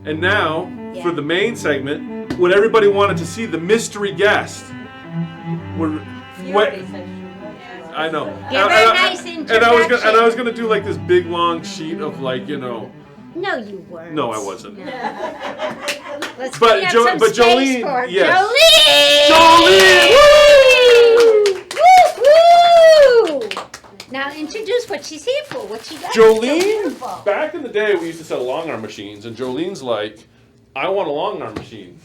And now, for the main segment, what everybody wanted to see, the mystery guest. I know. Give her a nice introduction. And I was gonna do like this big long sheet of like, you know. No, you weren't. No, I wasn't. No. Let's but Joliene, yes. Joliene! Woo! Now introduce what she's here for. What she does. Joliene, back in the day, we used to sell long arm machines, and Jolene's like, I want a long arm machine.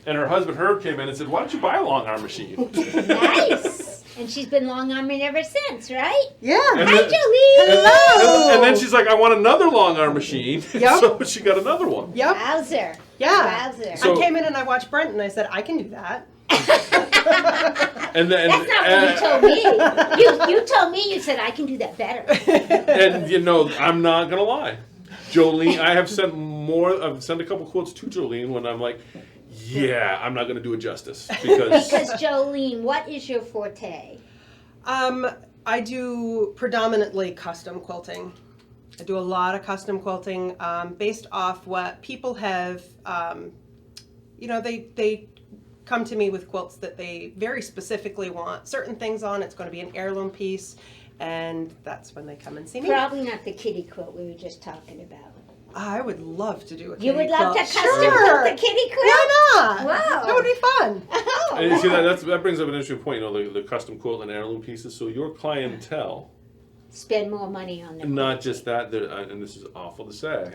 And her husband Herb came in and said, why don't you buy a long arm machine? Nice. And she's been long arming ever since, right? Yeah. Hi, Joliene. Hello. And then she's like, I want another long arm machine. Yep. So she got another one. Yep. Wowzer. Yeah. Wowzer. So- I came in and I watched Brent and I said, I can do that. And then, That's not what you told me. You told me, you said, I can do that better. And you know, I'm not gonna lie, Joliene. I've sent a couple quotes to Joliene when I'm like, yeah, I'm not gonna do it justice because Joliene, what is your forte? I do predominantly custom quilting. I do a lot of custom quilting based off what people have, they come to me with quilts that they very specifically want certain things on. It's going to be an heirloom piece, and that's when they come and see me. Probably not the kitty quilt we were just talking about. I would love to do a kitty You would love quilt. to custom quilt the kitty quilt? Why not? Wow. That would be fun. Oh, and you see that brings up an interesting point. You know, the custom quilt and heirloom pieces. So your clientele, spend more money on them. not just that, and this is awful to say,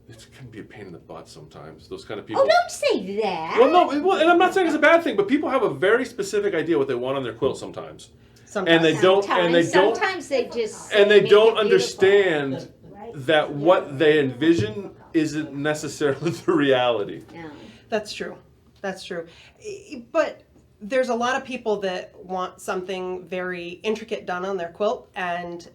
it can be a pain in the butt sometimes. Those kind of people. Oh, don't say that. Well, no, and I'm not saying it's a bad thing, but people have a very specific idea what they want on their quilt sometimes. And they don't. Sometimes they just. And they make don't it understand that what they envision isn't necessarily the reality. No. That's true. That's true. But there's a lot of people that want something very intricate done on their quilt, and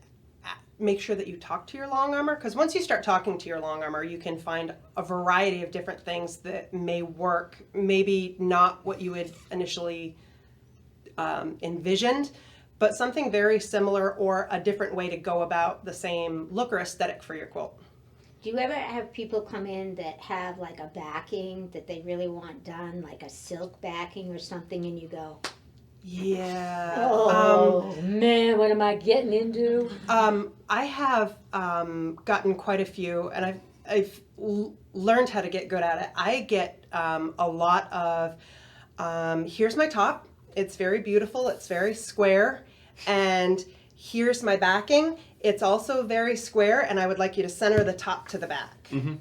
make sure that you talk to your long armor, because once you start talking to your long armor, you can find a variety of different things that may work, maybe not what you had initially envisioned, but something very similar or a different way to go about the same look or aesthetic for your quilt. Do you ever have people come in that have like a backing that they really want done, like a silk backing or something, and you go, yeah. oh man, what am I getting into? I have gotten quite a few, and I've learned how to get good at it. I get a lot of, here's my top. It's very beautiful. It's very square. And here's my backing. It's also very square, and I would like you to center the top to the back. Mm-hmm.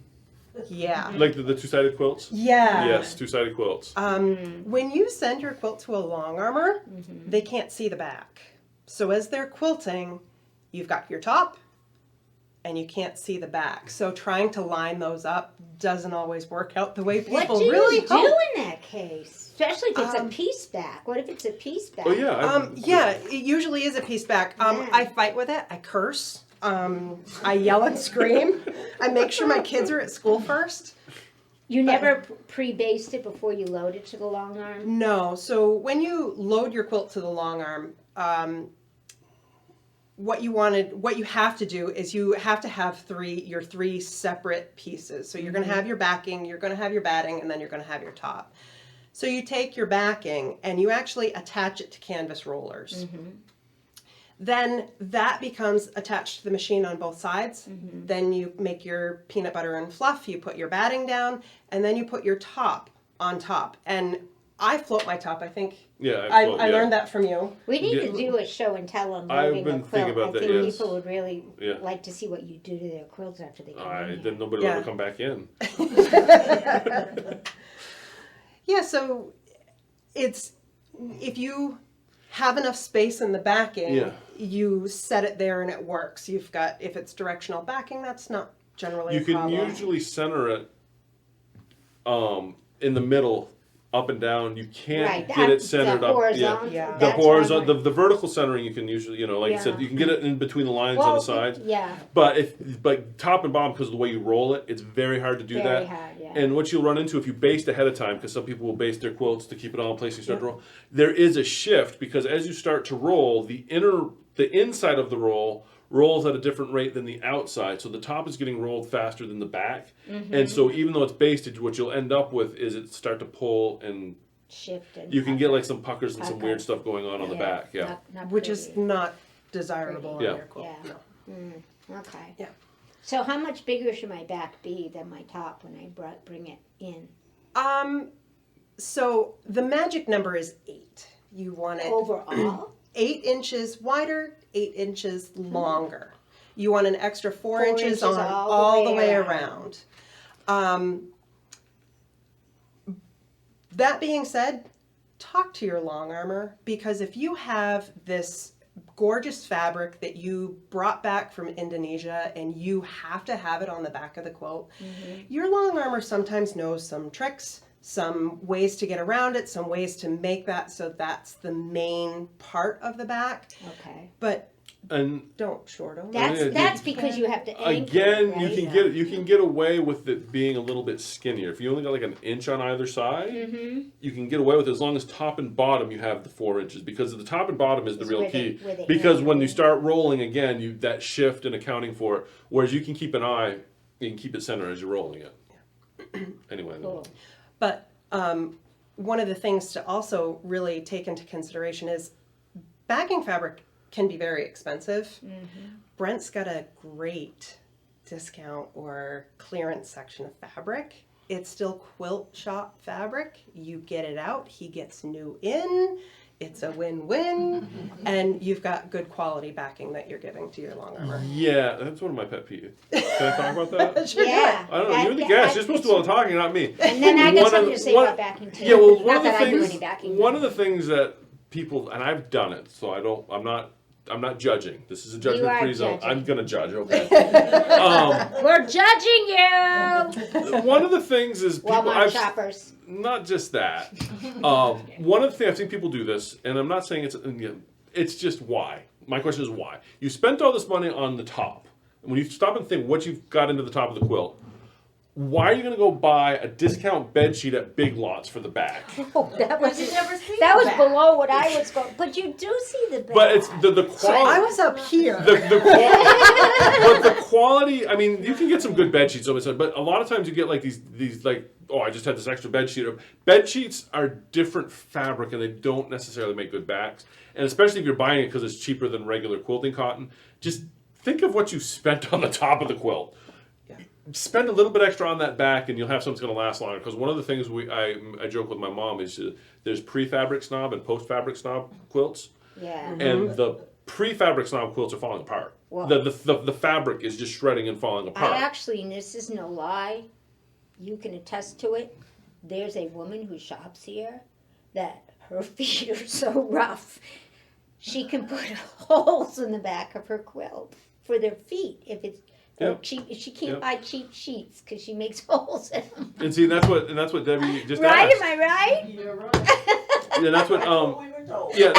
Yeah. Like the two-sided quilts? Yeah. Yes, two-sided quilts. When you send your quilt to a long armor, they can't see the back. So as they're quilting, you've got your top, and you can't see the back. So trying to line those up doesn't always work out the way people really hope. What do you do in that case? Especially if it's a piece back. What if it's a piece back? Oh yeah. Yeah, it usually is a piece back. I fight with it. I curse. I yell and scream. I make sure my kids are at school first. You never pre-based it before you load it to the long arm? No. So when you load your quilt to the long arm, what you have to do is you have to have your three separate pieces. So you're going to have your backing, you're going to have your batting, and then you're going to have your top. So you take your backing and you actually attach it to canvas rollers. Mm-hmm. Then that becomes attached to the machine on both sides. Mm-hmm. Then you make your peanut butter and fluff, you put your batting down, and then you put your top on top. And I float my top, I think. Yeah, I learned that from you. We need to do a show and tell on loading a quilt. I think people would really like to see what you do to their quilts after they come in. Then nobody will ever come back in. Yeah, so it's, if you have enough space in the backing, you set it there and it works. You've got, if it's directional backing, that's not generally a problem. You can usually center it in the middle, up and down. You can't get it centered up. The horizontal, the vertical centering you can usually, like you said, you can get it in between the lines on the sides. Yeah. But top and bottom, because of the way you roll it, it's very hard to do that. Very hard, yeah. And what you'll run into if you baste ahead of time, because some people will baste their quilts to keep it all in place and you start to roll, there is a shift because as you start to roll, the inside of the roll rolls at a different rate than the outside. So the top is getting rolled faster than the back. And so even though it's basted, what you'll end up with is it start to pull and Shift and you can get like some puckers and some Pucker. weird stuff going on the back. Yeah. Not Which is pretty. not desirable on Yeah. your quilt. Yeah. No. Okay. Yeah. So how much bigger should my back be than my top when I bring it in? So the magic number is 8. You want it Overall? 8 inches wider, 8 inches longer. You want an extra 4 inches on all the way around. That being said, talk to your long armor, because if you have this gorgeous fabric that you brought back from Indonesia and you have to have it on the back of the quilt, your long armor sometimes knows some tricks, some ways to get around it, some ways to make that so that's the main part of the back. Okay. But And don't short them. That's because you have to anchor again, it, right? you can get away with it being a little bit skinnier. If you only got like an inch on either side, you can get away with it as long as top and bottom you have the 4 inches, because the top and bottom is the Is real where they- key. where they Because anchor when you it. start rolling again, you that shift and accounting for it. Whereas you can keep an eye, you can keep it centered as you're rolling it. Anyway, Cool. But one of the things to also really take into consideration is backing fabric can be very expensive. Brent's got a great discount or clearance section of fabric. It's still quilt shop fabric. You get it out, he gets new in. It's a win-win, and you've got good quality backing that you're giving to your long armor. yeah, that's one of my pet peeves. Can I talk about that? Sure, do it. Yeah. I don't know. You're the guest. You're supposed to do all the talking, not me. And then I got One something of- to say one- about backing too. Yeah, well, Not that I do any backing. one of the things that people, and I've done it, so I'm not judging. This is a judgment-free zone. judging. I'm gonna judge. Okay. We're judging you, One of the things is people. Walmart shoppers. Not just that. One of the things I've seen people do this, and I'm not saying it's just why. My question is why. You spent all this money on the top. When you stop and think what you've got into the top of the quilt, why are you going to go buy a discount bed sheet at Big Lots for the back? Oh, that was You never see that the was back. below what I was going. But you do see the back. But it's the So I quality. was up here. But the quality. I mean, you can get some good bed sheets, but a lot of times you get like these like, oh, I just had this extra bed sheet. Bed sheets are different fabric, and they don't necessarily make good backs. And especially if you're buying it because it's cheaper than regular quilting cotton, just think of what you spent on the top of the quilt. Spend a little bit extra on that back, and you'll have something that's going to last longer. Because one of the things I joke with my mom is there's pre-fabric snob and post-fabric snob quilts, yeah. and the pre-fabric snob quilts are falling apart. Well- The fabric is just shredding and falling apart. I actually, and this is no lie, you can attest to it. There's a woman who shops here that her feet are so rough. She can put holes in the back of her quilt for their feet if it's Yep. cheap. She can't Yep. buy cheap sheets because she makes holes in them. And see, that's what Debbie just Right? asked. Am I right? You're right. Yeah, that's what we were told. Yeah,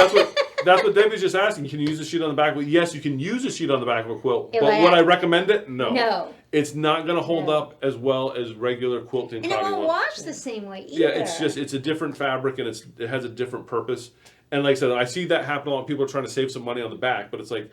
that's what Debbie's just asking. Can you use a sheet on the back? Well, yes, you can use a sheet on the back of a quilt. If But I would had- I recommend it? No. No. It's not going to hold No. up as well as regular quilting And it cotton won't will. wash the same way either. Yeah, it's a different fabric, and it has a different purpose. And like I said, I see that happen a lot. People are trying to save some money on the back, but it's like,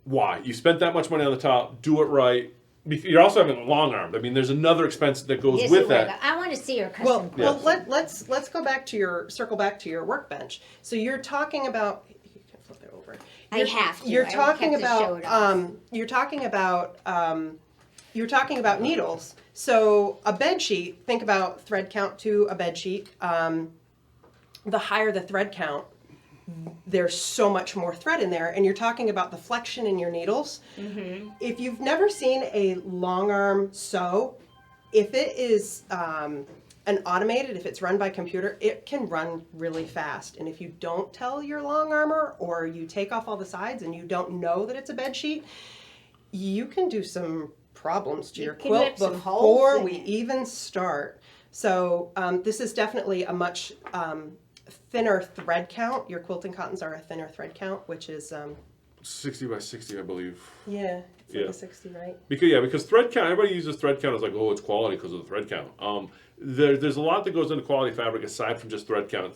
why? You spent that much money on the top. Do it right. You're also having a long arm. I mean, there's another expense that goes Yes, with you that. will. I want to see her custom Well, quilt. let's go back to circle back to your workbench. So you're talking about. You can flip it over. I have to. You're I talking have to show about. it off. You're talking about needles. So a bed sheet. Think about thread count to a bed sheet. The higher the thread count, there's so much more thread in there, and you're talking about the flexion in your needles. If you've never seen a long arm sew, if it is an automated, if it's run by computer, it can run really fast. And if you don't tell your long armor, or you take off all the sides and you don't know that it's a bed sheet, you can do some problems to your can quilt rip some holes before in we it. even start. So this is definitely a much thinner thread count. Your quilting cottons are a thinner thread count, which is 60 by 60, I believe. yeah, it's like Yeah. a 60, right? Because thread count, everybody uses thread count as like, oh, it's quality because of the thread count. There's a lot that goes into quality fabric aside from just thread count.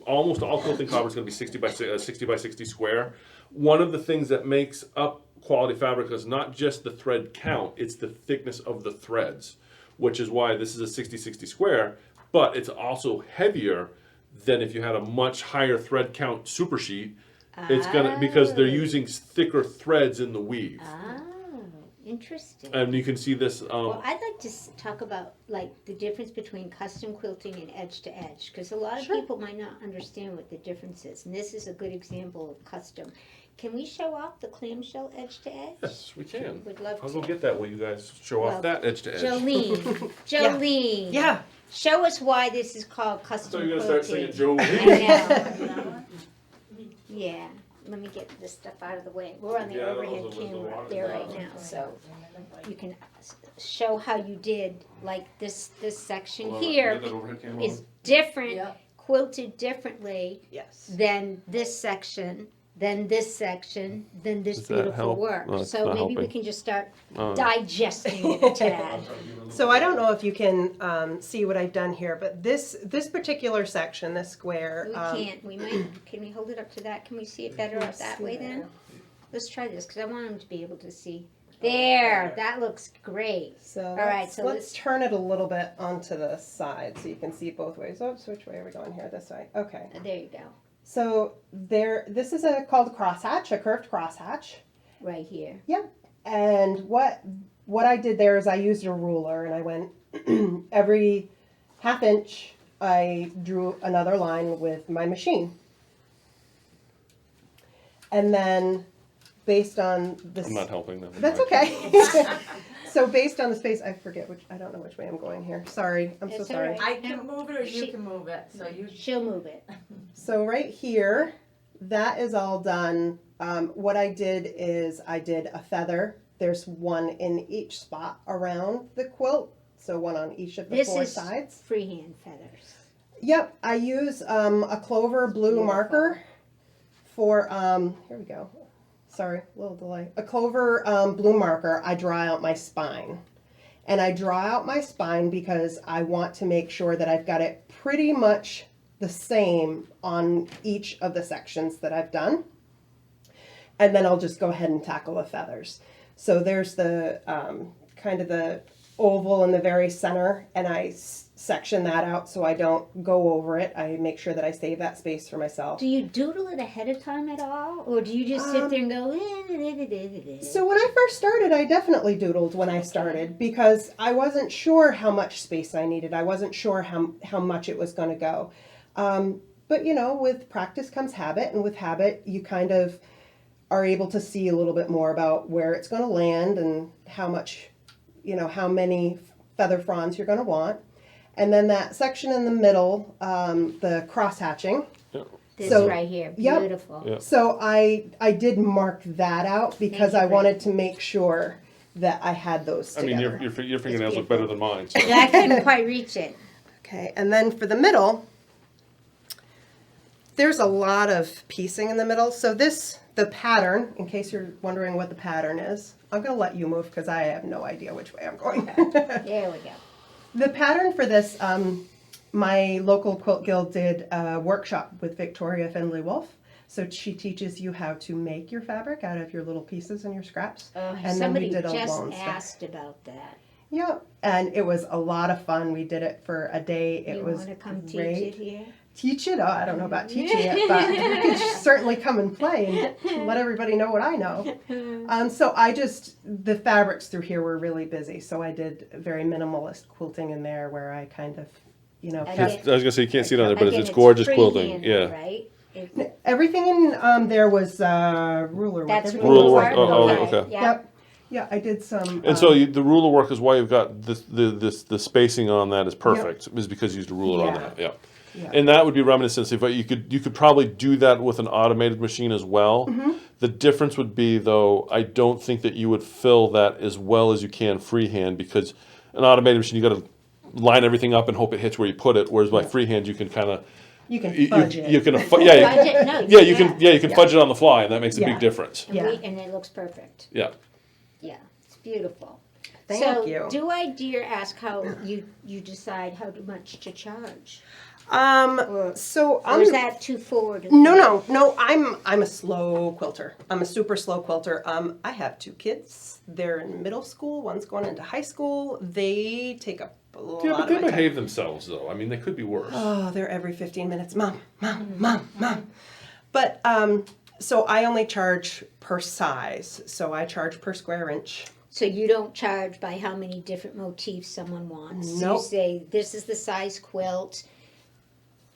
Almost all quilting copper is going to be 60 by 60 square. One of the things that makes up quality fabric is not just the thread count, it's the thickness of the threads, which is why this is a 60/60 square, but it's also heavier than if you had a much higher thread count super sheet. It's gonna, because they're using thicker threads in the weave. Oh, interesting. And you can see this, Well, I'd like to talk about like the difference between custom quilting and edge to edge, because a lot of Sure. people might not understand what the difference is, and this is a good example of custom. Can we show off the clamshell edge to edge? yes, we can. Would love I'll to. go get that while you guys show Well, off that edge to edge. Jolene, Jolene, Yeah. show us why this is called custom So you're quilting. gonna start singing I Jolene? know. Yeah, let me get this stuff out of the way. We're on the Yeah, overhead those are the camera water there right bottles. now, so you can show how you did, like this section here is different, Yep. quilted differently Yes. than this section, than this section, than this Does that beautiful help? work. No, it's So not maybe we helping. can just start Oh. digesting it a tad. So I don't know if you can see what I've done here, but this particular section, this square. We can't, we might, can we hold it up to that? Can we see it better up that way then? Let's try this, because I want them to be able to see. There, that looks great. So All right, let's, so let's let's- turn it a little bit onto the side so you can see both ways. Oops, which way are we going here? This way. Okay. There you go, So this is called a crosshatch, a curved crosshatch. right here. And what I did there is I used a ruler and I went every half inch I drew another line with my machine. And then based on this, I'm not helping them. that's okay. So based on the space, I don't know which way I'm going here. Sorry, I'm so It's all sorry. right. I can move it or you can move it, so you. She'll move it. So right here, that is all done. What I did is I did a feather. There's one in each spot around the quilt. So one on each of the This four is sides. freehand feathers. Yep, I use a clover blue Beautiful. marker for, here we go. Sorry, a little delay. A clover blue marker, I draw out my spine. And I draw out my spine because I want to make sure that I've got it pretty much the same on each of the sections that I've done. And then I'll just go ahead and tackle the feathers. So there's the kind of the oval in the very center, and I section that out so I don't go over it. I make sure that I save that space for myself. Do you doodle it ahead of time at all? Or do you just sit there and go, So when I first started, I definitely doodled when I started because I wasn't sure how much space I needed. I wasn't sure how much it was going to go. But you know, with practice comes habit, and with habit, you kind of are able to see a little bit more about where it's going to land and how much, you know, how many feather fronds you're going to want. And then that section in the middle, the cross hatching. this So- right here, Yep. beautiful. Yeah. So I did mark that out because Thank I you, wanted to make sure that I had those I together. mean, your fingernails look better than mine. So. I couldn't quite reach it. Okay, and then for the middle, there's a lot of piecing in the middle. So the pattern, in case you're wondering what the pattern is, I'm going to let you move because I have no idea which way I'm going. There we go. The pattern for this, my local quilt guild did a workshop with Victoria Findlay Wolf. So she teaches you how to make your fabric out of your little pieces and your scraps. And then Somebody we did a just loan spec. asked about that. Yeah, and it was a lot of fun. We did it for a day. It You was want to come teach great. it here? Teach it? Oh, I don't know about teaching it, but you could certainly come and play and let everybody know what I know. So the fabrics through here were really busy. So I did very minimalist quilting in there where I kind of, you know, Again- kept I was gonna say you can't see it on there, but Again, it's gorgeous quilting. freehand, Yeah. Right? everything in there was ruler work. That's Everything Ruler was work. Oh, okay. Yeah. Yep. Yeah, I did some. And so the ruler work is why you've got the spacing on that is perfect. Is because you used a ruler on Yeah. that. Yeah. Yeah. And that would be reminiscent. If you could probably do that with an automated machine as well. Mm-hmm. The difference would be though, I don't think that you would fill that as well as you can freehand because an automated machine you got to line everything up and hope it hits where you put it. Whereas by freehand you can kind of You can fudge it. you can yeah Budget? No, you can fudge it on the fly and that makes a Yeah. big difference. And, Yeah. and it looks perfect. Yeah. Yeah, it's beautiful. Thank so, you. do I dare ask how you decide how much to charge? So Or is that too forward? No. I'm a slow quilter. I'm a super slow quilter. I have 2 kids. They're in middle school. One's going into high school. They take up a lot Yeah, but of they my time. behave themselves though. I mean, they could be worse. Oh, they're every 15 minutes. Mom. But so I only charge per size. So I charge per square inch. So you don't charge by how many different motifs someone wants. Nope. You say, this is the size quilt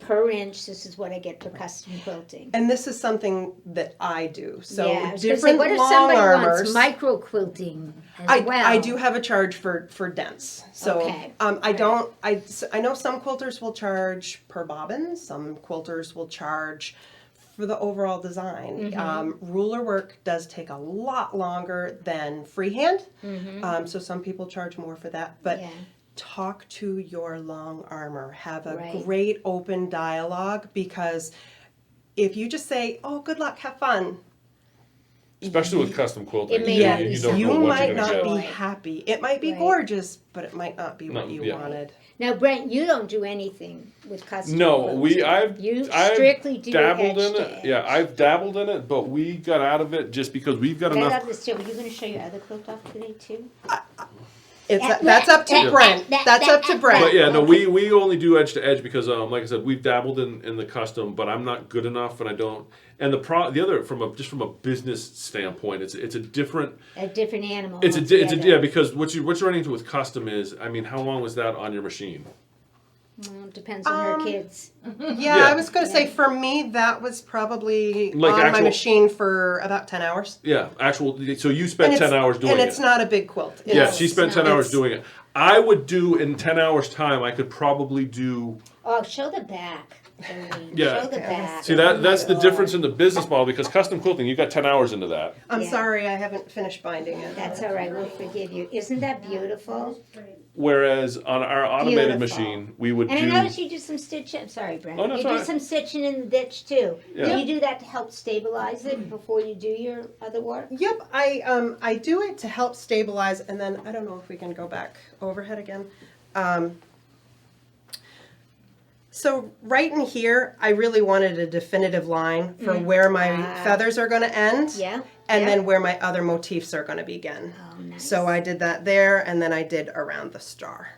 per inch. This is what I get for custom quilting. And this is something that I do. So yeah, I was gonna say, different what if long somebody armors. wants micro quilting as well? I do have a charge for dents. So Okay. I know some quilters will charge per bobbin. Some quilters will charge for the overall design. Ruler work does take a lot longer than freehand. So some people charge more for that. But Yeah. talk to your long armor. Have a Right. great open dialogue, because if you just say, "Oh, good luck, have fun," Especially with custom quilting. It may yeah, not be you so don't you know what might you're not gonna be get. happy. It might be Right. gorgeous, but it might not be what No, you yeah. wanted. Now, Brent, you don't do anything with custom No, quilting. I've strictly do dabbled edge in to it. edge. Yeah, I've dabbled in it, but we got out of it just because we've got I enough. love this too. Are you going to show your other quilt off today too? That's up to Brent. That's up to Brent. But yeah, no, we only do edge to edge because, like I said, we've dabbled in the custom, but I'm not good enough, and I don't. And the other from a business standpoint, it's a different. A different animal. It's altogether. yeah, because what you're running into with custom is, I mean, how long was that on your machine? Well, it depends on her kids. Yeah, Yeah. I was going to say for me that was probably Like on my actual- machine for about 10 hours. Yeah, actual. So you spent 10 hours doing and it. it's not a big quilt. Yeah, It's- she spent 10 no, hours doing it. I would do in 10 hours time. I could probably do. Oh, show the back. Jolene. Yeah. Show the back. See that's the difference in the business model, because custom quilting, you got 10 hours into that. I'm Yeah. sorry, I haven't finished binding it. That's all right. We'll forgive you. Isn't that beautiful? Whereas on our automated Beautiful. machine, we would And do. I noticed you do some stitching. Sorry, Brent. Oh, no, it's you all do right. some stitching in the ditch too. Yeah. Do you do that to help stabilize it before you do your other work? Yep, I do it to help stabilize, and then I don't know if we can go back overhead again. So right in here, I really wanted a definitive line for where my feathers are going to end, Yeah. and yeah. then where my other motifs are going to begin. Oh, nice. So I did that there, and then I did around the star.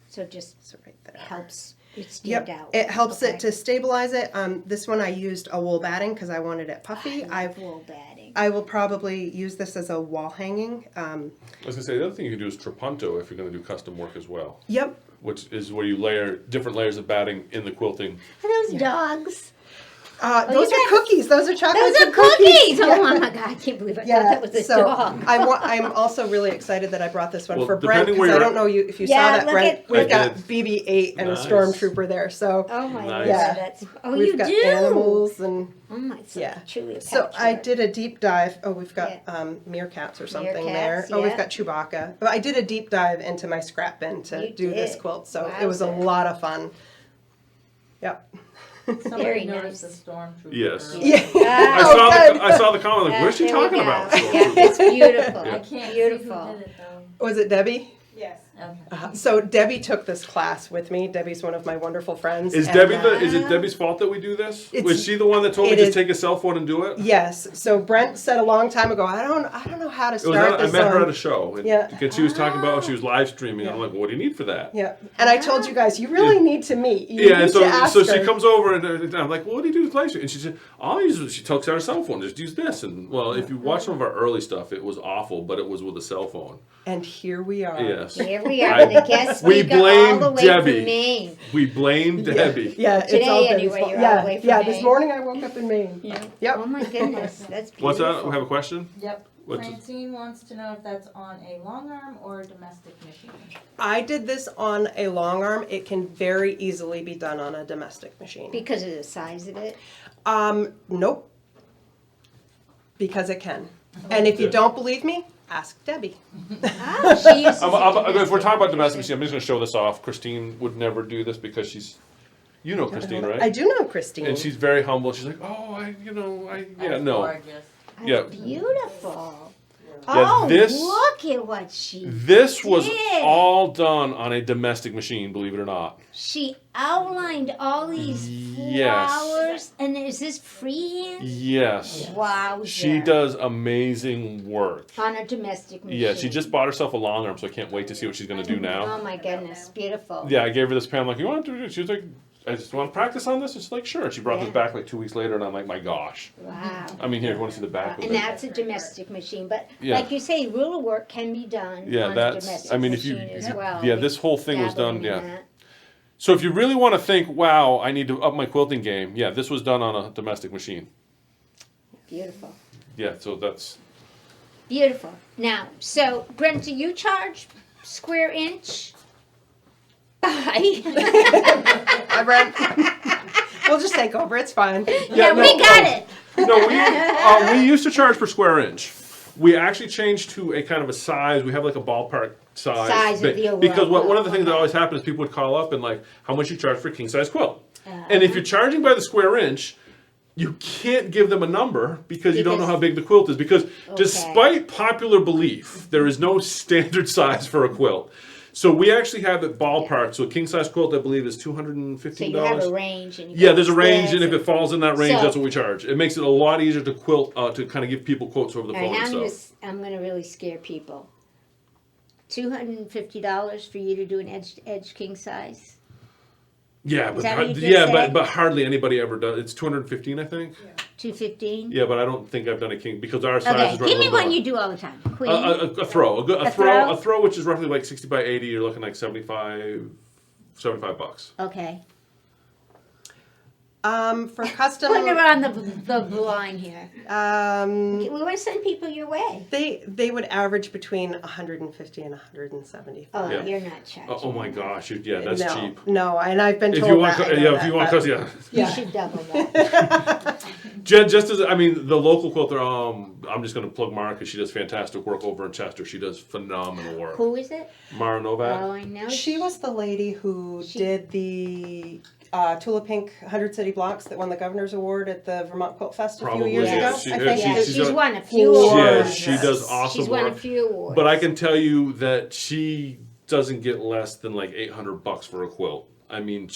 So just So right there. helps it stand Yep, out. it helps Okay. it to stabilize it. This one I used a wool batting because I wanted it puffy. I love wool batting. I will probably use this as a wall hanging. I was gonna say the other thing you can do is trapunto if you're gonna do custom work as well, Yep. which is where you layer different layers of batting in the quilting. Are those dogs? Those you are got- cookies. Those are chocolate Those are chip cookies! Yeah. Oh my god, I can't believe I thought that was a so dog. I'm also really excited that I brought this one Well, for Brent, depending where because I you're don't know if you Yeah, saw that, look Brent. at- We've look got at- BB-8 and Nice. a stormtrooper there. So Oh my Nice. god, Yeah. that's oh we've you got do. animals and Oh my, so yeah. truly a So I patchwork. did a deep dive. Oh, we've got Yeah. meerkats or something Meerkats, there. Oh, we've yeah. got Chewbacca. But I did a deep dive into my scrap bin to You do this did. quilt, so it was a Wowza. lot of fun. Yep. Somebody Very noticed nice. the stormtrooper. Yes. earlier. I Ah, saw good. I saw the comment like, what is she there we talking go. about? Yeah, it's beautiful. I can't Beautiful. see who did it though. Was it Debbie? Yes. Okay. So Debbie took this class with me. Debbie's one of my wonderful friends. Is and, Debbie is it Debbie's fault that we do this? It's- Was she the one that told me it just is- take a cell phone and do it? Yes. So Brent said a long time ago, I don't know how to It was start I this. met her on- at a show. And Yeah. because she was talking about she was live streaming. And I'm like, well, what do you need for that? Yeah. And I told you guys, you really need to meet. You Yeah, need and to ask so she her. comes over and I'm like, well, what do you do with live stream? And she said, all I use is she takes out her cell phone, just use this. And well, if you watch some of our early stuff, it was awful, but it was with a cell phone. And here we are. Yes. Here we are with a guest We speaker blame all the way Debbie. from Maine. We blame Debbie. Yeah, it's Today, all Debbie's anyway, fault. you're all Yeah, the way from yeah. Maine. This morning I woke up in Maine. Yep. Oh my goodness, that's beautiful. What's that? We have a question? Yep. What's it? Francine wants to know if that's on a long arm or a domestic machine. I did this on a long arm. It can very easily be done on a domestic machine. Because of the size of it? Nope. Because it can. And if you don't believe me, ask Debbie. Oh, she uses If we're talking about domestic machine, I'm just going to show this off. Christine would never do this because she's, you know Christine, right? I do know Christine. And she's very humble. She's like, oh, yeah, That's no. gorgeous. Yeah. Beautiful. Oh, this- look at what she This was did. all done on a domestic machine, believe it or not. She outlined all these Yes. flowers, and is this freehand? Yes. Wow. She does amazing work. On a domestic machine. Yeah, she just bought herself a long arm, so I can't wait to see what she's going to do now. Oh my goodness, beautiful. Yeah, I gave her this pen. I'm like, you want to do it? She was like, I just want to practice on this. And she's like, sure. And she brought this back like 2 weeks later, and I'm like, my gosh. Wow. I mean, here, if you want to see the back of And it. that's a domestic machine, but Yeah. like you say, ruler work can be done Yeah, on a that's. domestic I mean, if machine you. as well. Yeah, this whole thing was done. Dabbling in Yeah. that. So if you really want to think, wow, I need to up my quilting game. Yeah, this was done on a domestic machine. Beautiful. Yeah, so that's. Beautiful. Now, so Brent, do you charge square inch? Bye. Hi, Brent. We'll just take over. It's fine. Yeah, no, we got it. No, we used to charge per square inch. We actually changed to a kind of a size. We have like a ballpark size. Size of the overall because one of the things that quilt, always happens is people would call up and like, how much you charge for a king size quilt? Uh-huh. And if you're charging by the square inch, you can't give them a number because you don't know Because- how big the quilt is. Because despite popular belief, there is no standard size for a quilt. So we actually have it ballpark. So a king size quilt, I believe, is $215. So you have a range. And you Yeah, got there's a range, this and if it falls in that range, So- that's what we charge. It makes it a lot easier to quilt, to kind of give people quotes over the All right, phone now and stuff. I'm gonna really scare people. $250 for you to do an edge king size. Yeah, but that what you just yeah, said? but hardly anybody ever does. It's 215, I think. $215. Yeah, but I don't think I've done a king because our size Okay, is give me roughly one about- you do all the time. Queen. a throw, A throw? a throw, which is roughly like 60 by 80. You're looking like $75 bucks. Okay. For custom, Putting her on the line here. We um, want to send people your way. they would average between 150 and 175. Oh, Yeah. you're not charging. Oh my gosh, yeah, that's no, cheap. No, and I've been If told you want, that. I know yeah, that, if you want, but- cause yeah. You Yeah. should double that. Just as I mean, the local quilter. I'm just going to plug Mara because she does fantastic work over in Chester. She does phenomenal work. Who is it? Mara Novak. Oh, I know. She was the lady who did the Tula Pink 100 City Blocks that won the Governor's Award at the Vermont Quilt Fest a Probably, few years yeah. ago. She- I yeah, think. Yeah, she's she's done- won a few She awards. is. She does awesome She's won a work. few awards. But I can tell you that she doesn't get less than like $800 for a quilt. I mean,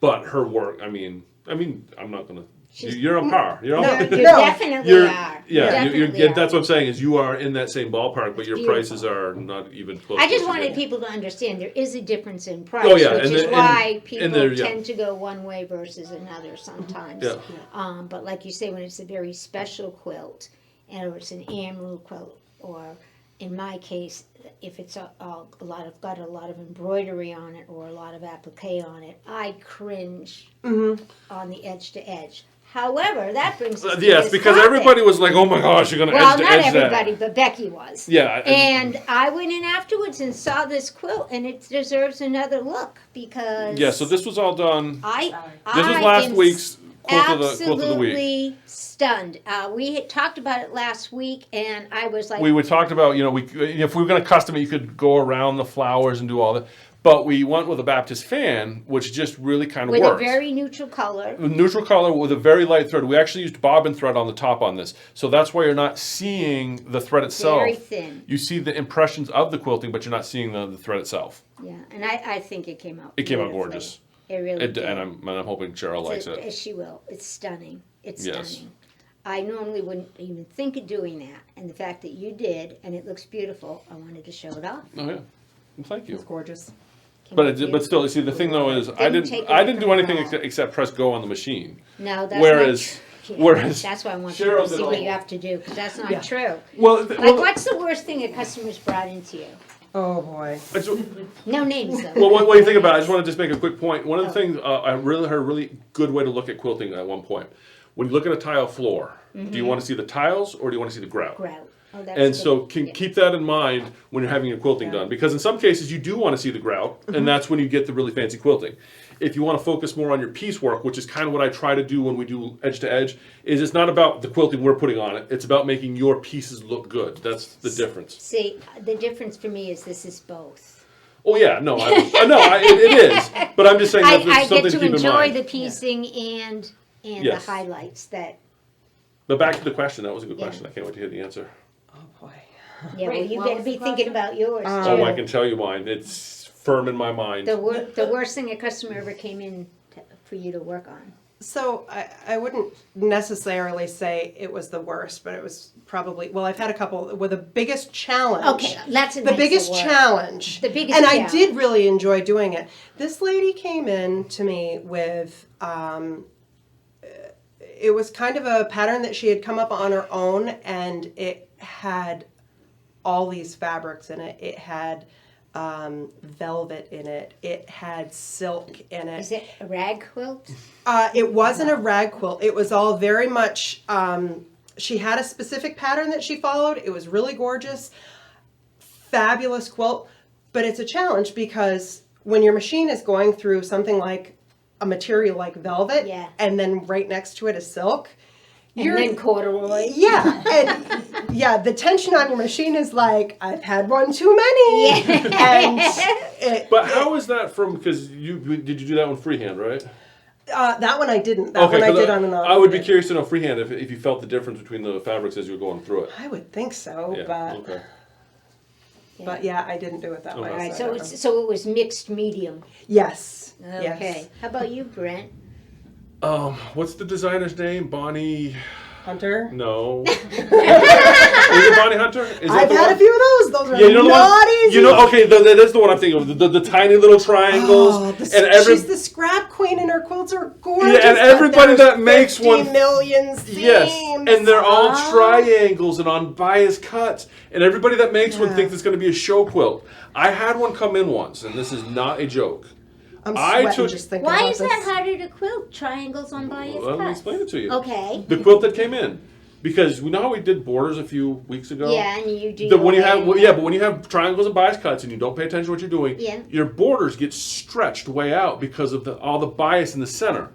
but her work. I mean, I'm not gonna. You're on par. You're on. No, You No. definitely You're, are. yeah, You definitely are. that's what I'm saying is you are in that same ballpark, but your beautiful. prices are not even close. I just to wanted each people to understand there is a difference in price, Oh, yeah, which and is the- why and people there- yeah. tend to go one way versus another sometimes. Yeah. But like you say, when it's a very special quilt, or it's an AMRU quilt, or in my case, if it's got a lot of embroidery on it or a lot of applique on it, I cringe on the edge to edge. However, that brings us to Yes, this because topic. everybody was like, "Oh my gosh, you're gonna Well, edge to not edge everybody, that." but Becky was. Yeah, And I went in afterwards and saw this quilt, and it deserves another look because yeah. So this was all done. I This was I last am week's quilt of the week. absolutely stunned. We had talked about it last week, and I was like, We talked about, if we were going to custom it, you could go around the flowers and do all that. But we went with a Baptist fan, which just really kind of with works. a very neutral color. Neutral color with a very light thread. We actually used bobbin thread on the top on this. So that's why you're not seeing the thread itself. Very thin. You see the impressions of the quilting, but you're not seeing the thread itself. Yeah, and I think it came out. It came out beautifully. gorgeous. It really did. And I'm hoping Cheryl likes it. She will. It's stunning. It's Yes. stunning. I normally wouldn't even think of doing that, and the fact that you did, and it looks beautiful, I wanted to show it off. Oh yeah, well, thank you. It's gorgeous. Came But out but beautiful. still, you see, the thing though is I Didn't take didn't it do anything from her. except press go on the machine. No, that's Whereas- not, whereas that's why I want Cheryl you to did see all- what you have to do, because that's not Yeah. true. Well, Like, what's the worst thing a customer's brought into you? Oh boy. No names though. Well, what do you think about it? I just want to just make a quick point. One of the Oh. things I really heard a really good way to look at quilting at one point. When you look at a tile floor, do you want to see the tiles or do you want to see the grout? Grout. Oh, that's And good. so Yeah. keep that in mind when you're having your quilting done, because in some cases you do want to see the grout, and that's when you get the really fancy quilting. If you want to focus more on your piecework, which is kind of what I try to do when we do edge to edge, is it's not about the quilting we're putting on it. It's about making your pieces look good. That's the difference. See, the difference for me is this is both. Oh yeah, no, it is. But I'm just saying I that's get something to to keep in enjoy mind. the piecing and Yes. the highlights that. But back to the question. That was a good Yeah. question. I can't wait to hear the answer. Oh boy. Yeah, well, Wait, you what better was be the thinking question? about yours too. Oh, I can tell you mine. It's firm in my mind. The worst thing a customer ever came in for you to work on. So I wouldn't necessarily say it was the worst, but it was probably, well, I've had a couple with the biggest challenge. Okay, that's a The nicer biggest word. challenge. The biggest and challenge. I did really enjoy doing it. This lady came in to me with, it was kind of a pattern that she had come up on her own, and it had all these fabrics in it. It had velvet in it. It had silk in it. Is it a rag quilt? It wasn't a rag quilt. It was all very much, she had a specific pattern that she followed. It was really gorgeous, fabulous quilt, but it's a challenge because when your machine is going through something like a material like velvet, Yeah. and then right next to it is silk, And then corduroy. yeah, and yeah, the tension on your machine is like, I've had one too many. Yeah. And But how is that from? Because did you do that one freehand, right? that one I didn't. That one I 'cause did on an I would be automated. curious to know freehand if you felt the difference between the fabrics as you were going through it. I would think so, Yeah. but Okay. but yeah, I didn't do it that way. Okay. All right, I so don't know. so it was mixed medium. Yes. Okay. Yes. How about you, Brent? What's the designer's name? Bonnie? Hunter. No. Is it Bonnie Hunter? Is that I've the had one? a few of those. Those are Yeah, you know the not one. easy. You know, okay, that's the one I'm thinking of. The tiny little triangles, Oh, and she's the scrap queen, and her quilts are gorgeous. Yeah, and but everybody there's that makes 50 one- million seams. yes, and they're all Ah. triangles and on bias cuts, and everybody that makes one Yeah. thinks it's going to be a show quilt. I had one come in once, and this is not a joke. I'm I sweating took- just thinking Why about is this. that harder to quilt? Triangles on bias Let me cuts. explain it to you. Okay. The quilt that came in, because we know how we did borders a few weeks ago. Yeah, and you do. When you your have way. but when you have triangles and bias cuts and you don't pay attention to what you're doing, Yeah. your borders get stretched way out because of all the bias in the center.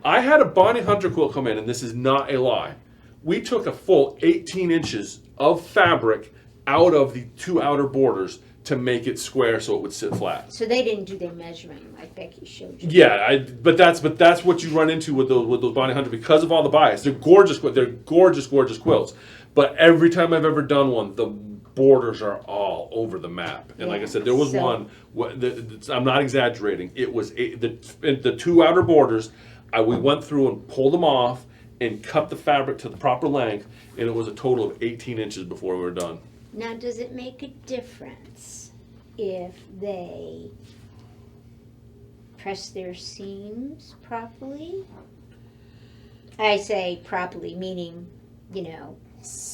I had a Bonnie Hunter quilt come in, and this is not a lie. We took a full 18 inches of fabric out of the two outer borders to make it square so it would sit flat. So they didn't do their measuring like Becky showed you. Yeah, but that's what you run into with those Bonnie Hunter because of all the bias. They're gorgeous. They're gorgeous quilts. But every time I've ever done one, the borders are all over the map. And like I Yeah, said, there was so- one. I'm not exaggerating. It was the two outer borders. We went through and pulled them off and cut the fabric to the proper length, and it was a total of 18 inches before we were done. Now, does it make a difference if they press their seams properly? I say properly, meaning,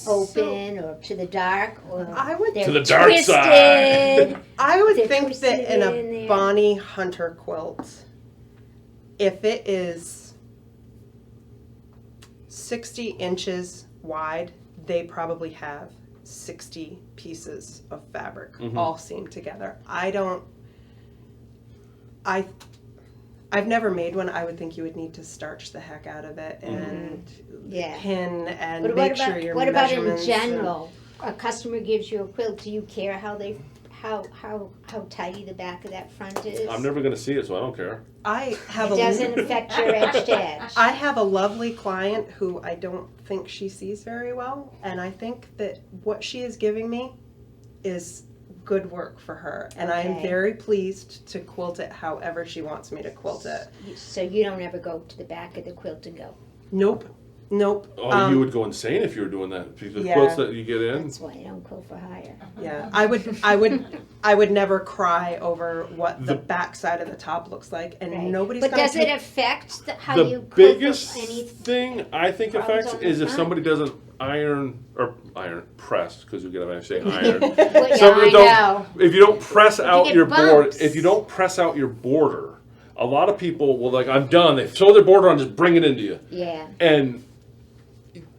open or to the dark, or I would- they're To the dark twisted. side. I would They're think twisted that in in a there. Bonnie Hunter quilt, if it is 60 inches wide, they probably have 60 pieces of fabric all seamed together. I've never made one. I would think you would need to starch the heck out of it and Yeah. pin and But make sure your what about in measurements and- general? A customer gives you a quilt. Do you care how tidy the back of that front is? I'm never going to see it, so I don't care. I have It doesn't affect your edge to edge. I have a lovely client who I don't think she sees very well, and I think that what she is giving me is good work for her, and I am Okay. very pleased to quilt it however she wants me to quilt it. So you don't ever go to the back of the quilt and go, Nope. Oh, you would go insane if you were doing that. Because the Yeah. quilts that you get in. that's why I don't quilt for hire. Yeah, I would never cry over what the back side of the top looks like, and Right. nobody's But gonna does take it affect how The you quilt biggest any? thing I think problems affects on the is if front? somebody doesn't press, because you get what I'm saying, iron. Well, Some yeah, don't- I know. If you don't press out get your border, bumps. if you don't press out your border, a lot of people will I'm done. They throw their border on, just bring it into you, Yeah. and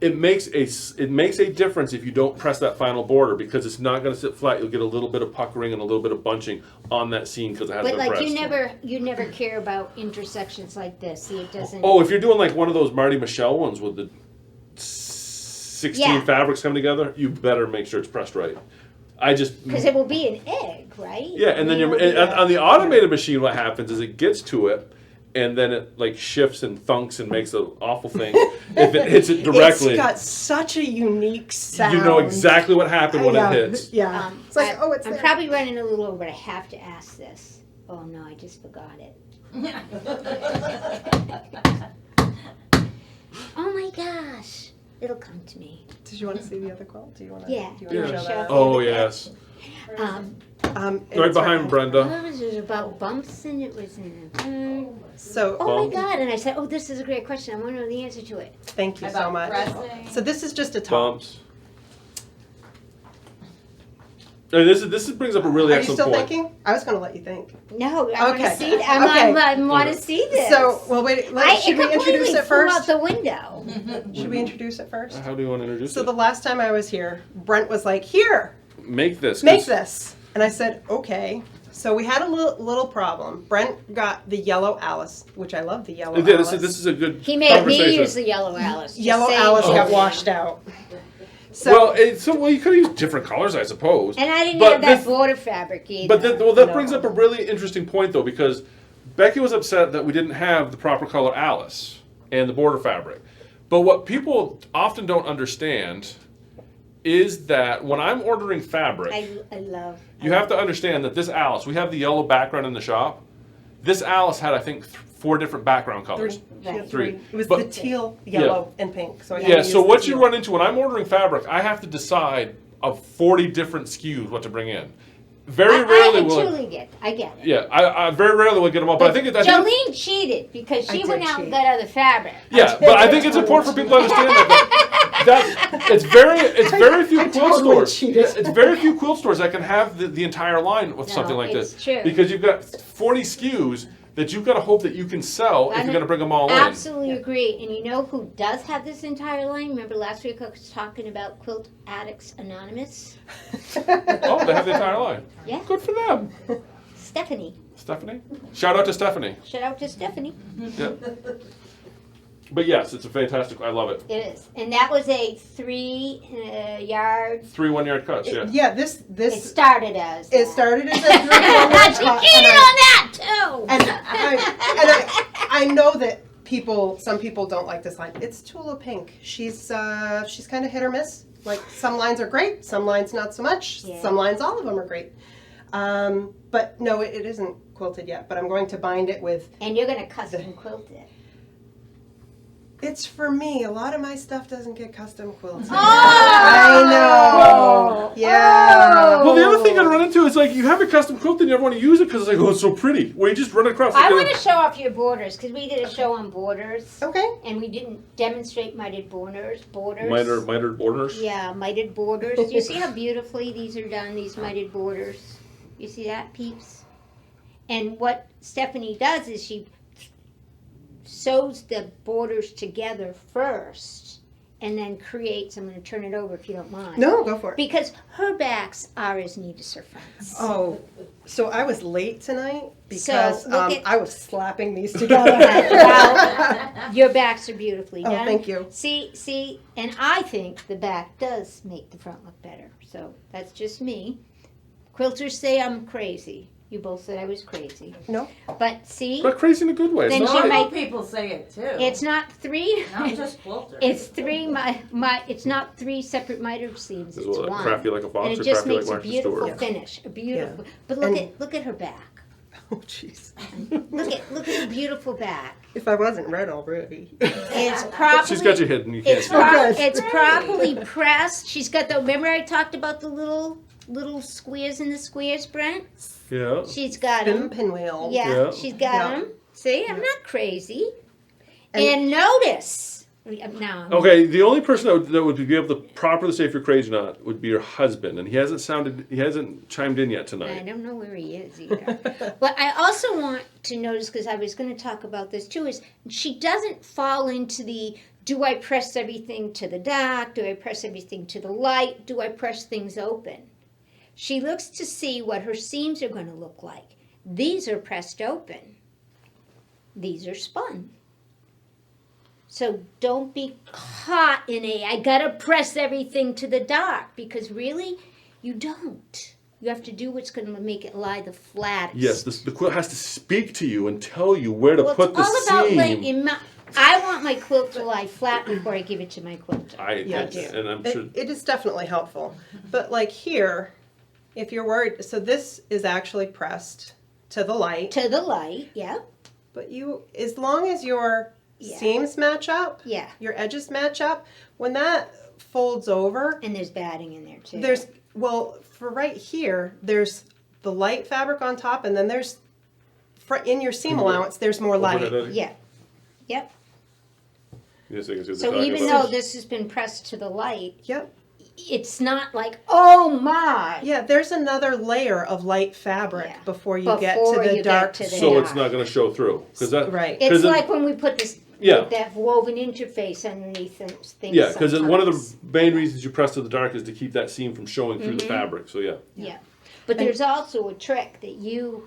it makes a difference if you don't press that final border because it's not going to sit flat. You'll get a little bit of puckering and a little bit of bunching on that seam because it hasn't But been like pressed. you never care about intersections like this. See, it doesn't. Oh, if you're doing like one of those Marty Michelle ones with the 16 Yeah. fabrics coming together, you better make sure it's pressed right. Because it will be an egg, right? Yeah, and then Maybe you're it'll be on the automated machine. What happens is it gets to it, and then it like shifts and thunks and makes an awful thing if it hits it directly. It's got such a unique sound. You know exactly what happened when it hits. Yeah. It's like, it's I'm there. probably running a little over, but I have to ask this. Oh no, I just forgot it. Oh my gosh. It'll come to me. Did you want to see the other quilt? Do you want to? Yeah. Do you want to Yeah. show that? Oh yes, Um, right It's behind Brenda. what was it about bumps and it was in So oh Bumps. my god, and I said, oh, this is a great question. I want to know the answer to it. thank you so About much. pressing. So this is just a top. Bumps. This brings up a really Are you excellent still point. thinking? I was going to let you think. No, I want to Okay. see it. Okay. I want to see this. So, well, wait. it Should we introduce completely it flew out first? the window. Should we introduce it first? How do you want to introduce So it? the last time I was here, Brent was like, "Here, Make this. make 'cause- this," and I said, "Okay." So we had a little problem. Brent got the yellow Alice, which I love the yellow Yeah, Alice. this is a good He made me conversation. use the yellow Alice. just Yellow saying. Alice got Oh. washed out. So well, you could have used different colors, I suppose. And I didn't But have that this- border fabric either. But that No. brings up a really interesting point, though, because Becky was upset that we didn't have the proper color Alice and the border fabric. But what people often don't understand is that when I'm ordering fabric, I love. you have to understand that this Alice, we have the yellow background in the shop. This Alice had, I think, 4 different background colors. She had Three. It was But- the teal, yellow, and pink. So I had Yeah, to so use what the you teal. run into when I'm ordering fabric, I have to decide of 40 different SKUs what to bring in. Very rarely I will. truly get. I get it. Yeah, I very rarely will get them all, but I think Jolene cheated because she I went did out and cheat. got other fabric. yeah, but I think it's important for people to understand that it's very few quilt totally stores. cheated. It's very few quilt stores that can have the entire line with No, something like it's this. true. Because you've got 40 SKUs that you've got to hope that you can sell if you're going to bring them all in. Absolutely agree. And you know who does have this entire line? Remember last week I was talking about Quilt Addicts Anonymous? Oh, they have the entire line. Yeah. Good for them. Stephanie. Stephanie? Shout out to Stephanie. Shout out to Stephanie. Yeah. But yes, it's a fantastic. I love it. It is. And that was a 3-yard. 3 1-yard cuts. Yeah. Yeah, this It started as. it that. started as a 3 She cheated on that too. I know that some people don't like this line. It's Tula Pink. She's kind of hit or miss. Like some lines are great, some lines not so much. Yeah. Some lines, all of them are great. But no, it isn't quilted yet. But I'm going to bind it with. And you're going to custom quilt it. It's for me. A lot of my stuff doesn't get custom quilted. Oh! I know. Yeah. Well, the other thing I run into is like you have a custom quilt and you never want to use it because it's like, oh, it's so pretty. Well, you just run it across. I want to show off your borders because we did a show on borders. Okay. And we didn't demonstrate mitered borders. Mitered borders. Yeah, mitered borders. Do you see how beautifully these are done, these mitered borders? You see that, peeps? And what Stephanie does is she sews the borders together first and then creates, I'm going to turn it over if you don't mind. No, go for it. Because her backs are as neat as her fronts. Oh, so I was late tonight because look at- I was slapping these together. Well, your backs are beautifully Oh, done. thank you. See, and I think the back does make the front look better. So that's just me. Quilters say I'm crazy. You both said I was crazy. No. But see, But crazy in a good way. It's Then not she like- might- Some people say it too. it's not 3. Not just quilters. It's 3. It's not 3 separate miter seams. Is It's it like 1. crafty like a fox and or it just crafty makes like a Martha beautiful Stewart? finish. A beautiful. Yeah. But look at her back. Oh, jeez. Look at the beautiful back. If I wasn't red already. It's properly. She's got you hidden. You can't It's see. Okay. it's properly pressed. She's got the. Remember I talked about the little squares in the squares, Brent? Yeah. She's got Spin them. pinwheel. Yeah, she's got Yeah. them. See, I'm not crazy. And- And notice. Now. Okay, the only person that would be able to properly say if you're crazy or not would be your husband, and he hasn't chimed in yet I tonight. don't know where he is either. But I also want to notice, because I was going to talk about this too, is she doesn't fall into the, do I press everything to the dark? Do I press everything to the light? Do I press things open? She looks to see what her seams are going to look like. These are pressed open. These are spun. So don't be caught in I gotta press everything to the dark, because really, you don't. You have to do what's going to make it lie the flattest. Yes, the quilt has to speak to you and tell you where to Well, put it's the all seam. about I want my quilt to lie flat before I give it to my quilter. Yes. And I'm sure. It is definitely helpful. But like here, if you're worried, so this is actually pressed to the light. To the light, yeah. But as long as your Yeah. seams match up, Yeah. your edges match up, when that folds over, And there's batting in there too. for right here, there's the light fabric on top, and then there's, in your seam allowance, there's more light. Yeah. Yep. Yes, I can see what So they're even talking though about. this has been pressed to the light, Yep. it's not like, oh my. Yeah, there's another layer of light fabric Yeah. before you Before get to the you get dark. to the So it's dark. not going to show through. Right. It's like when we put this, Yeah. that woven interface underneath things. Yeah, because one of sometimes. the main reasons you press to the dark is to keep that seam from showing through Mm-hmm. the fabric. So yeah. Yeah, but there's also a trick that you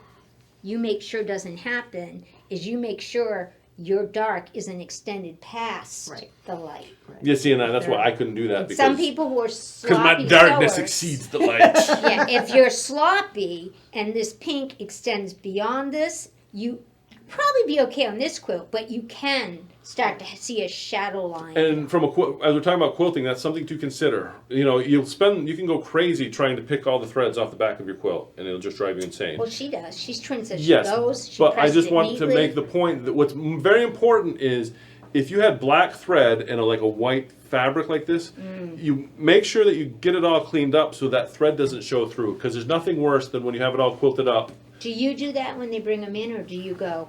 make sure doesn't happen, is you make sure your dark isn't extended past Right. the light. Yeah, see, and that's why I couldn't do that because Some people who are sloppy my darkness sewers- exceeds the light. Yeah, if you're sloppy and this pink extends beyond this, you probably be okay on this quilt, but you can start to see a shadow line. And from as we're talking about quilting, that's something to consider. You know, you can go crazy trying to pick all the threads off the back of your quilt, and it'll just drive you insane. Well, she does. She's transitioned Yes, those. She but I pressed just it want to neatly. make the point that what's very important is if you had black thread and like a white fabric like this, you make sure that you get it all cleaned up so that thread doesn't show through. Because there's nothing worse than when you have it all quilted up. Do you do that when they bring them in, or do you go,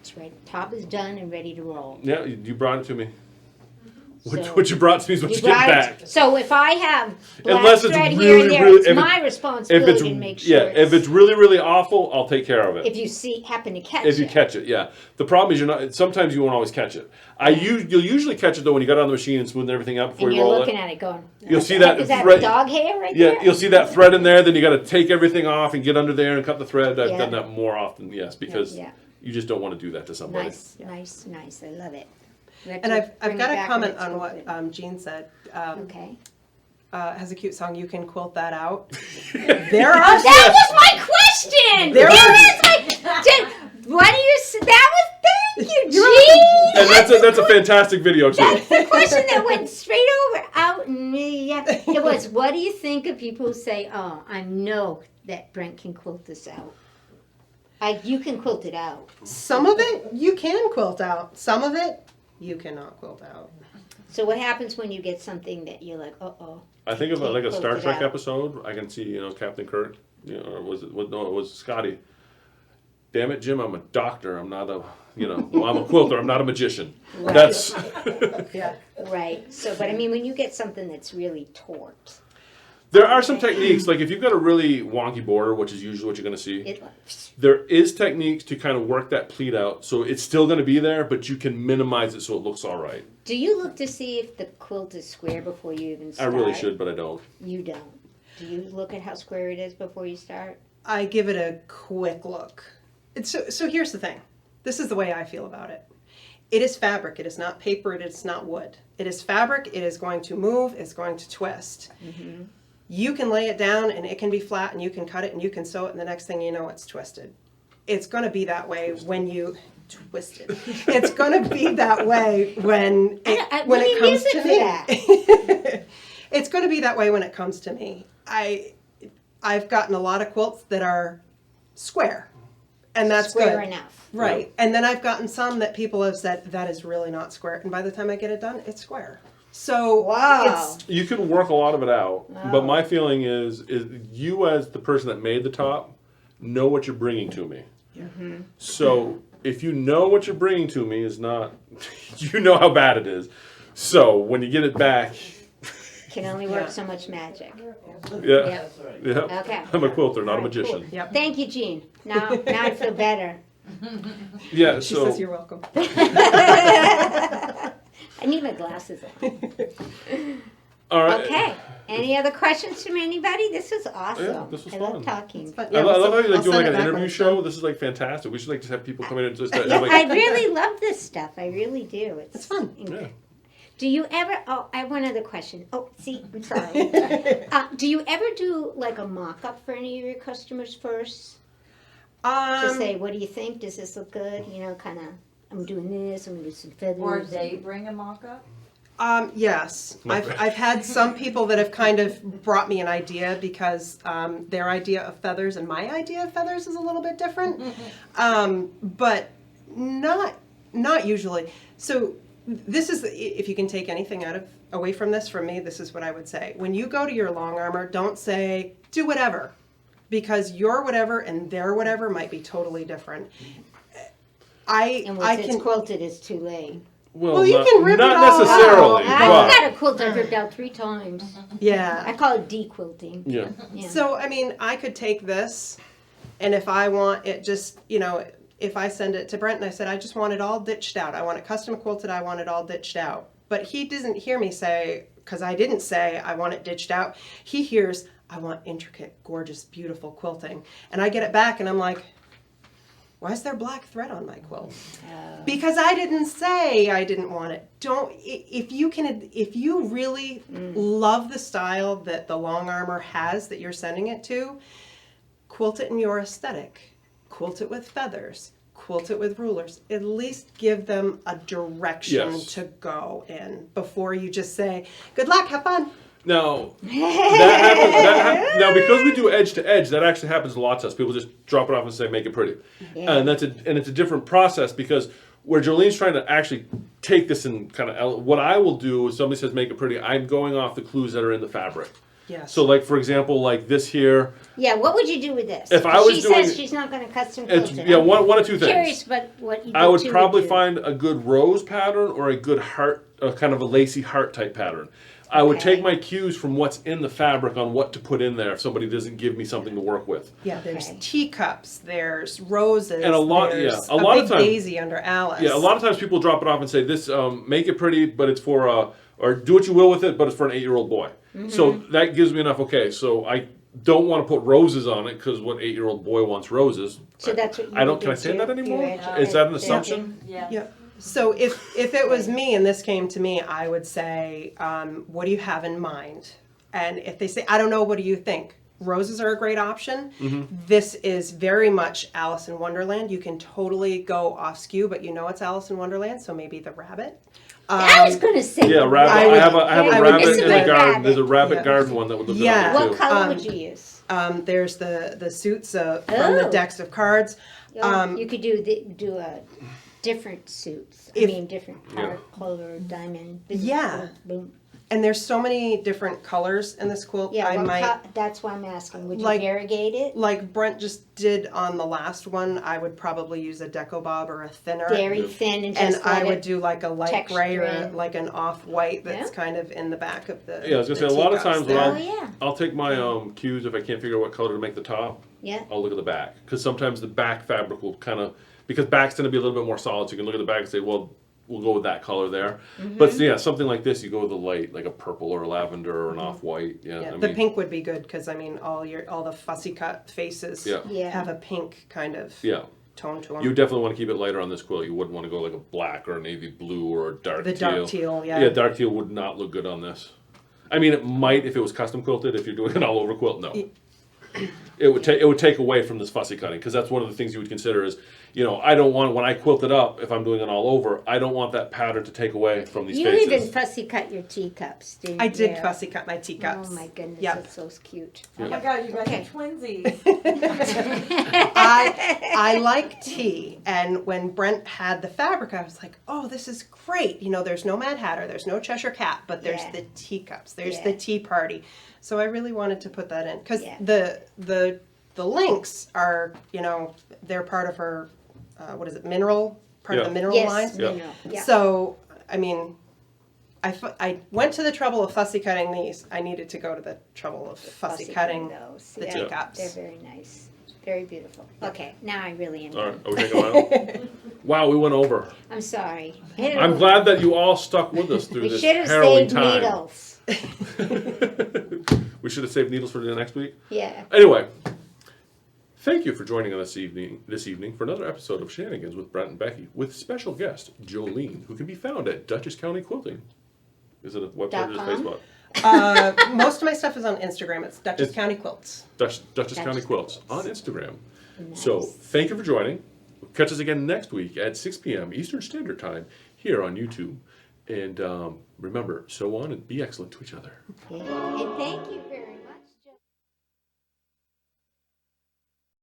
it's ready, top is done and ready to roll? Yeah, you brought it to me. So- What you brought to me is what you get brought it- back. So if I have black Unless it's thread here and really, there, really- it's if my If responsibility it's to make sure. if it's really really awful, I'll take care of it. if you happen to catch If you it. catch it, yeah. The problem is you're not. Sometimes you won't always catch it. You'll usually catch it though when you got it on the machine and smooth everything up before And you you're roll looking it. at it going, You'll see that is that thread- dog hair right Yeah, there? you'll see that thread in there. Then you got to take everything off and get under there and cut the thread. I've Yeah. done that more often, yes, because Yeah. you just don't want to do that to somebody. Nice, nice. I love it. We have And to I've bring got it a back comment when it's on what open. Jean said. Okay. Has a cute song. You can quilt that out. There are. That was my question. There What do you? That was. Thank you, You're Gene. And that's a fantastic video too. That's the question that went straight out and me. Yeah. It was, what do you think of people who say, "Oh, I know that Brent can quilt this out." You can quilt it out. Some of it you can quilt out. Some of it you cannot quilt out. So what happens when you get something that you're like, oh? I think of like a Quilt Star it Trek out. episode. I can see Captain Kirk. Or was it? No, it was Scotty. Damn it, Jim! I'm a doctor. I'm not a. Well, I'm a quilter. I'm not a magician. Right. That's. Yeah. Right. So, but I mean, when you get something that's really taut, There are some techniques, like if you've got a really wonky border, which is usually what you're going to see, there is techniques to kind of work that pleat out, so it's still going to be there, but you can minimize it so it looks all right. Do you look to see if the quilt is square before you even I start? really should, but I don't. You don't. Do you look at how square it is before you start? I give it a quick look. So here's the thing. This is the way I feel about it. It is fabric. It is not paper. It is not wood. It is fabric. It is going to move. It's going to twist. Mm-hmm. You can lay it down and it can be flat and you can cut it and you can sew it and the next thing you know it's twisted. It's going to be that way when you twisted. It's going to be that way when it what do you comes use to it me. for that? It's going to be that way when it comes to me. I've gotten a lot of quilts that are square, and that's Square good. enough. Right. And then I've gotten some that people have said that is really not square, and by the time I get it done, it's square. So Wow. You can work a lot of it out, but Wow. my feeling is you as the person that made the top know what you're bringing to me. Mm-hmm. So if you know what you're bringing to me is not, you know how bad it is. So when you get it back, Can only work Yeah. so much magic. yeah, yeah. Okay. I'm a quilter, not a All right, magician. cool. Yep. Thank you, Jean. Now I feel better. Yeah, She so says you're welcome. I need my glasses on. all right. Okay. Any other questions from anybody? This was awesome. Yeah, this was I fun. love talking. But, I love how you like I'll doing like send an it back when interview it's show. done. This is like fantastic. We should like just have people come in and just I have, like, really love this stuff. I really do. It's fun. yeah. Do you ever? Oh, I have one other question. Oh, see, I'm sorry. Do you ever do like a mock-up for any of your customers first? To say, what do you think? Does this look good? You know, kind of. I'm doing this. I'm gonna do some feathers. Or they bring a mock-up? Yes, I've had some people that have kind of brought me an idea because their idea of feathers and my idea of feathers is a little bit different, but not usually. So this is, if you can take anything away from this from me, this is what I would say. When you go to your long armor, don't say do whatever, because your whatever and their whatever might be totally different. And once it's quilted, it's too late. Well, you can rip not it all necessarily. out. I got a quilt I ripped out 3 times. Yeah. I call it de-quilting. Yeah. Yeah. So, I mean, I could take this, and if I want it just, if I send it to Brent and I said, I just want it all ditched out. I want it custom quilted. I want it all ditched out. But he doesn't hear me say, because I didn't say I want it ditched out. He hears, I want intricate, gorgeous, beautiful quilting. And I get it back and I'm like, why is there black thread on my quilt? Because I didn't say I didn't want it. If you really love the style that the long armor has that you're sending it to, quilt it in your aesthetic. Quilt it with feathers. Quilt it with rulers. At least give them a direction to go in before you just say, good luck, have fun. Now, now because we do edge to edge, that actually happens a lot to us. People just drop it off and say, make it pretty. Yeah. And it's a different process because where Joliene's trying to actually take this and kind of, what I will do is somebody says, make it pretty, I'm going off the clues that are in the fabric. Yes. So like, for example, like this here. Yeah, what would you do with this? If I was she doing, says she's not going to custom it's, quilt it. yeah, one of two things. Curious, but what you I would two probably do. find a good rose pattern or a good heart, kind of a lacy heart type pattern. I would take my cues from what's in the fabric on what to put in there if somebody doesn't give me something to work with. Yeah, there's Okay. teacups, there's roses, And a lot there's of times, daisy under Alice. Yeah, a lot of times people drop it off and say, this, make it pretty, but it's for, or do what you will with it, but it's for an 8-year-old boy. Mm-hmm. So that gives me enough, okay, so I don't want to put roses on it because what 8-year-old boy wants roses? So that's what you I don't, would can I do say too? that anymore? You're Is that an edge- assumption? Yeah. Yeah. So if it was me and this came to me, I would say, what do you have in mind? And if they say, I don't know, what do you think? Roses are a great option. Mm-hmm. This is very much Alice in Wonderland. You can totally go off skew, but you know it's Alice in Wonderland, so maybe the rabbit. I was going to say. Yeah, rabbit. I would- I have a I would rabbit use in a the good garden. rabbit. There's a rabbit Yeah. garden one that would look Yeah. good on it, What too. color would you use? There's the suits from the Oh. decks of cards. You could do a different suits. I If- mean, different heart, color, diamond. Boom, Yeah. boom, boom. And there's so many different colors in this quilt. Yeah, I might, that's why I'm asking. Would you Like- variegate it? like Brent just did on the last one, I would probably use a Deco Bob or a thinner. Very thin and just And I let would it. do like a light texture gray or in. like an off-white that's Yeah. kind of in the back of the Yeah, I was gonna the say, a lot of teacups times when there. Oh, yeah. I'll take my cues if I can't figure out what color to make the top. Yeah. I'll look at the back because sometimes the back fabric will kind of, because backs tend to be a little bit more solid, so you can look at the back and say, well, we'll go with that color there. Mm-hmm. But yeah, something like this, you go with the light, like a purple or a lavender or an off-white. Yeah, Yeah, I the mean, pink would be good because I mean all the fussy cut faces Yeah. Yeah. have a pink kind of Yeah, tone to them. you definitely want to keep it lighter on this quilt. You wouldn't want to go like a black or a navy blue or a dark the teal. dark teal, yeah. Yeah, dark teal would not look good on this. I mean, it might if it was custom quilted. If you're doing an all over quilt, no. It would take away from this fussy cutting because that's one of the things you would consider is, I don't want, when I quilt it up, if I'm doing an all over, I don't want that pattern to take away from these You faces. even fussy cut your teacups, didn't you? I did fussy cut my teacups. Oh my goodness, Yep. that's so cute. Oh my god, you guys Okay. are twinsies. I like tea, and when Brent had the fabric, I was like, "Oh, this is great!" There's no Mad Hatter, there's no Cheshire Cat, but there's Yeah. the teacups, there's Yeah. the tea party. So I really wanted to put that in because Yeah. the links are, they're part of her, what is it, mineral, part of Yeah. the mineral Yes, line. Yeah. yeah. So I mean, I went to the trouble of fussy cutting these. I needed to go to the trouble of fussy cutting those. the Yeah. teacups. They're very nice. Very beautiful. Okay, now I really am. All right, are we taking a while? Wow, we went over. I'm sorry. I'm glad that you all stuck with us through We this should have harrowing saved time. needles. We should have saved needles for the next week. Yeah. Anyway, thank you for joining us this evening for another episode of Shenanigans with Brent and Becky with special guest Jolene, who can be found at Dutchess County Quilting. Is it a website or just .com? Facebook? Most of my stuff is on Instagram. It's Dutchess County Quilts. Dutchess County Quilts on Quilts. Instagram. Nice. So thank you for joining. Catch us again next week at 6 p.m. Eastern Standard Time here on YouTube. And remember, sew on and be excellent to each other. And thank you.